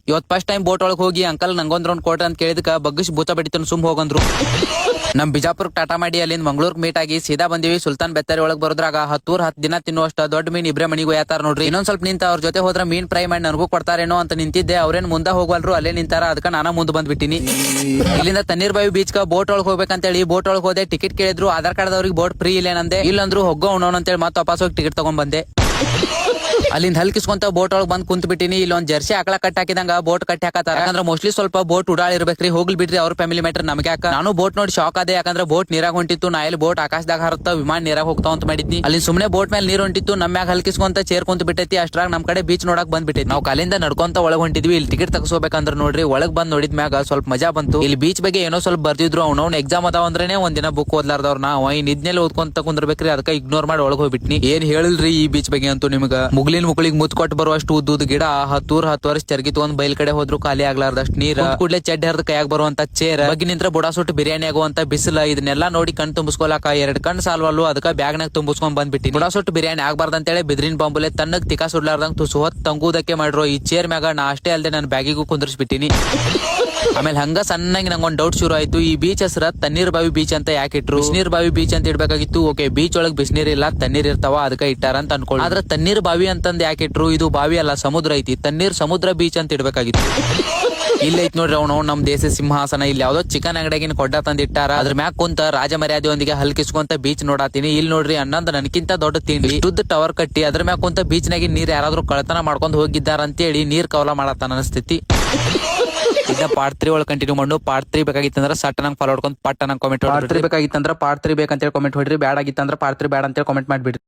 ಇವತ್ first time boat ಒಳಗ್ ಹೋಗಿ ಅಂಕಲ್ ನಂಗೊಂದ್ ರೌಂಡ್ ಕೊಟ್ರ ಅಂತ ಕೇಳಿದಕ್ಕ ಬಗ್ಗಿಸಿ ಭೂತ ಬಡಿತನ ಸುಮ್ ಹೋಗಂದ್ರು. ನಮ್ ಬಿಜಾಪುರ್ ಟಾಟಾ ಮಾಡಿ ಅಲ್ಲಿಂದ ಮಂಗಳೂರ್ ಮೀಟ್ ಆಗಿ ಸೀದಾ ಬಂದಿವಿ. ಸುಲ್ತಾನ್ ಬೆತ್ತರಿ ಒಳಗ್ ಬರೋದ್ರಾಗ 10 ದಿನ ತಿನ್ನುವಷ್ಟ ದೊಡ್ಡ ಮೀನ್ ಇಬ್ರೇ ಮನಿಗೂ ಯಾತಾರ ನೋಡ್ರಿ. ಇನ್ನೊಂದ್ ಸ್ವಲ್ಪ ನಿಂತ ಅವ್ರ ಜೊತೆ ಹೋದ್ರ ಮೀನ್ ಫ್ರೈ ಮಾಡಿ ನನಗೂ ಕೊಡ್ತಾರೇನೋ ಅಂತ ನಿಂತಿದ್ದೆ. ಅವ್ರೇನ್ ಮುಂದ ಹೋಗಲ್ರು, ಅಲ್ಲೇ ನಿಂತಾರ. ಅದಕ್ಕ ನಾನ ಮುಂದ್ ಬಂದ್ಬಿಟ್ಟಿನಿ. ಇಲ್ಲಿಂದ ತಣ್ಣೀರ್ ಬಾವಿ ಬೀಚ್ ಬೋಟ್ ಒಳಗ್ ಹೋಗ್ಬೇಕಂತೇಳಿ ಬೋಟ್ ಒಳಗ್ ಹೋದೆ. ಟಿಕೆಟ್ ಕೇಳಿದ್ರು, ಆಧಾರ್ ಕಾರ್ಡ್ ಅವ್ರಿಗೆ ಬೋಟ್ ಫ್ರೀ ಇಲ್ಲೇನಂದೆ. ಇಲ್ಲಂದ್ರು ಹೋಗೋ ಉಣ್ಣೋಣ ಅಂತೇಳಿ ಮತ್ತೆ ವಾಪಸ್ ಹೋಗಿ ಟಿಕೆಟ್ ತಗೊಂಡ್ ಬಂದೆ. ಅಲ್ಲಿಂದ ಹಲ್ಕಿಸ್ಕೊಂತ ಬೋಟ್ ಒಳಗ್ ಬಂದ್ ಕುಂತ್ ಬಿಟ್ಟಿನಿ. ಇಲ್ಲೊಂದ್ ಜರ್ಸಿ ಆಕಳ ಕಟ್ಟಿ ಹಾಕಿದಂಗ ಬೋಟ್ ಕಟ್ಟಿ ಹಾಕತಾರ. ಯಾಕಂದ್ರೆ ಮೋಸ್ಟ್ಲಿ ಸ್ವಲ್ಪ ಬೋಟ್ ಉಡಾಳಿರ್ಬೇಕ್ರಿ. ಹೋಗ್ಲಿ ಬಿಡ್ರಿ, ಅವ್ರ ಫ್ಯಾಮಿಲಿ ಮ್ಯಾಟರ್ ನಮ್ಗೆ ಯಾಕ. ನಾನು ಬೋಟ್ ನೋಡಿ ಶಾಕ್ ಆದೆ. ಯಾಕಂದ್ರೆ ಬೋಟ್ ನೀರಾಗ ಹೊಂಟಿತ್ತು. ನಾ ಎಲ್ಲಿ ಬೋಟ್ ಆಕಾಶದಾಗ ಹರತ್ತ ವಿಮಾನ ನೀರಾಗ ಹೋಗ್ತಾವ ಅಂತ ಮಾಡಿದ್ನಿ. ಅಲ್ಲಿ ಸುಮ್ನೆ ಬೋಟ್ ಮೇಲೆ ನೀರ್ ಹೊಂಟಿತ್ತು. ನಮ್ಯಾಗ ಹಲ್ಕಿಸ್ಕೊಂತ ಚೇರ್ ಕುಂತ ಬಿಟ್ಟೈತಿ. ಅಷ್ಟ್ರಾಗ ನಮ್ ಕಡೆ ಬೀಚ್ ನೋಡಕ್ ಬಂದ್ ಬಿಟ್ಟೈತಿ. ನಾವು ಕಾಲಿಂದ ನಡ್ಕೊಂತ ಒಳಗ್ ಹೊಂಟಿದ್ವಿ. ಇಲ್ಲಿ ಟಿಕೆಟ್ ತಗಸ್ಕೋಬೇಕಂದ್ರ ನೋಡ್ರಿ, ಒಳಗ್ ಬಂದ್ ನೋಡಿದ್ ಮ್ಯಾಗ ಸ್ವಲ್ಪ ಮಜಾ ಬಂತು. ಇಲ್ಲಿ ಬೀಚ್ ಬಗ್ಗೆ ಏನೋ ಸ್ವಲ್ಪ ಬರ್ದಿದ್ರು. ಅವ್ನವ್ನ ಎಕ್ಸಾಮ್ ಅದಾವ ಅಂದ್ರೇನೆ ಒಂದಿನ ಬುಕ್ ಓದ್ಲಾರ್ದವ್ರ ನಾವು ನಿದ್ನೆಲ್ಲ ಓದ್ಕೊಂತ ಕುಂದ್ರಬೇಕ್ರಿ. ಅದಕ್ಕ ಇಗ್ನೋರ್ ಮಾಡಿ ಒಳಗ್ ಹೋಗ್ಬಿಟ್ನಿ. ಏನ್ ಹೇಳಿಲ್ರಿ ಈ ಬೀಚ್ ಬಗ್ಗೆ ಅಂತೂ ನಿಮ್ಗ. ಮುಗ್ಲಿನ ಮುಕ್ಳಿಗೆ ಮುತ್ ಕೊಟ್ಟು ಬರುವಷ್ಟು ಉದ್ದುದ್ ಗಿಡ, 10 ವರ್ಷ ಚರ್ಗಿ ತಗೊಂಡ್ ಬೈಲ್ ಕಡೆ ಹೋದ್ರು ಖಾಲಿ ಆಗ್ಲಾರ್ದಷ್ಟು ನೀರ್, ಕೂಡ್ಲೆ ಚೆಡ್ ಹರ್ದ ಕೈಯಾಗ ಬರುವಂತ ಚೇರ್, ಬಗ್ಗೆ ನಿಂತ್ರ ಬುಡಾ ಸುಟ್ಟು ಬಿರಿಯಾನಿ ಆಗುವಂತ ಬಿಸಿಲ, ಇದನ್ನೆಲ್ಲಾ ನೋಡಿ ಕಣ್ ತುಂಬಿಸ್ಕೊಳಕ 2 ಕಣ್ ಸಾಲ್ವಲ್ಲು. ಅದಕ್ಕ ಬ್ಯಾಗ್ನಾಗ ತುಂಬಿಸ್ಕೊಂಡ್ ಬಂದ್ಬಿಟ್ಟಿ. ಬುಡಾ ಸುಟ್ಟು ಬಿರಿಯಾನಿ ಆಗ್ಬಾರ್ದಂತೇಳಿ ಬಿದ್ರಿನ ಬಾಂಬುಲೆ ತನ್ನಗ್ ತಿಕಾ ಸುಡ್ಲಾರ್ದಂಗ್ ತುಸು ಹೊತ್ ತಂಗುದಕ್ಕೆ ಮಾಡಿರೋ ಈ ಚೇರ್ ಮ್ಯಾಗ ನಾ ಅಷ್ಟೇ ಅಲ್ದೆ ನನ್ನ ಬ್ಯಾಗಿಗೂ ಕುಂದರ್ಸ್ಬಿಟ್ಟಿನಿ. ಆಮೇಲೆ ಹಂಗ ಸಣ್ಣಂಗೆ ನಂಗೊಂದ್ ಡೌಟ್ ಶುರು ಆಯ್ತು. ಈ ಬೀಚ್ ಹೆಸರ ತಣ್ಣೀರ್ ಬಾವಿ ಬೀಚ್ ಅಂತ ಯಾಕೆ ಇಟ್ರು? ಬಿಸಿನೀರ್ ಬಾವಿ ಬೀಚ್ ಅಂತ ಇಡ್ಬೇಕಾಗಿತ್ತು. ಓಕೆ, ಬೀಚ್ ಒಳಗ್ ಬಿಸಿನೀರ್ ಇಲ್ಲ, ತಣ್ಣೀರ್ ಇರ್ತಾವ, ಅದಕ್ಕ ಇಟ್ಟಾರ ಅಂತ ಅನ್ಕೊಳ್ಳಿ. ಆದ್ರೆ ತಣ್ಣೀರ್ ಬಾವಿ ಅಂತಂದ್ ಯಾಕೆ ಇಟ್ರು? ಇದು ಬಾವಿ ಅಲ್ಲ, ಸಮುದ್ರ ಐತಿ. ತಣ್ಣೀರ್ ಸಮುದ್ರ ಬೀಚ್ ಅಂತ ಇಡ್ಬೇಕಾಗಿತ್ತು. ಇಲ್ಲ ಐತ್ ನೋಡ್ರಿ ಅವ್ನು ನಮ್ ದೇಶ ಸಿಂಹಾಸನ. ಇಲ್ಲಿ ಯಾವ್ದೋ ಚಿಕನ್ ಅಂಗಡಿಯಾಗಿನ ಕೊಡ್ಡ ತಂದಿಟ್ಟಾರ. ಅದ್ರ ಮ್ಯಾಗ ಕುಂತ ರಾಜ ಮರ್ಯಾದೆಯೊಂದಿಗೆ ಹಲ್ಕಿಸ್ಕೊಂತ ಬೀಚ್ ನೋಡಾತೀನಿ. ಇಲ್ಲಿ ನೋಡ್ರಿ ಅನ್ನಂದ್ ನನ್ಕಿಂತ ದೊಡ್ಡ ತಿಂಡಿ ಶುದ್ಧ ಟವರ್ ಕಟ್ಟಿ ಅದ್ರ ಮ್ಯಾಗ ಕುಂತ ಬೀಚ್ ನಾಗಿನ ನೀರ್ ಯಾರಾದ್ರೂ ಕಳತನ ಮಾಡ್ಕೊಂಡ್ ಹೋಗಿದ್ದಾರ ಅಂತೇಳಿ ನೀರ್ ಕವಲ ಮಾಡತ್ತ ನನ್ನ ಸ್ಥಿತಿ. ಇದ ಪಾರ್ಟ್ 3 ಒಳಗೆ ಕಂಟಿನ್ಯೂ ಮಾಡು. ಪಾರ್ಟ್ 3 ಬೇಕಾಗಿತ್ತಂದ್ರ ಸಟ್ ನಂಗೆ ಫಾಲೋ ಹೊಡ್ಕೊಂಡ್ ಪಟ್ಟ ನಂಗೆ ಕಾಮೆಂಟ್ ಪಾರ್ಟ್ 3 ಬೇಕಾಗಿತ್ತಂದ್ರ ಪಾರ್ಟ್ 3 ಬೇಕಂತೇಳಿ ಕಾಮೆಂಟ್ ಹೊಡ್ರಿ. ಬ್ಯಾಡ ಆಗಿತ್ತಂದ್ರ ಪಾರ್ಟ್ 3 ಬ್ಯಾಡ ಅಂತೇಳಿ ಕಾಮೆಂಟ್ ಮಾಡ್ಬಿಡ್ರಿ.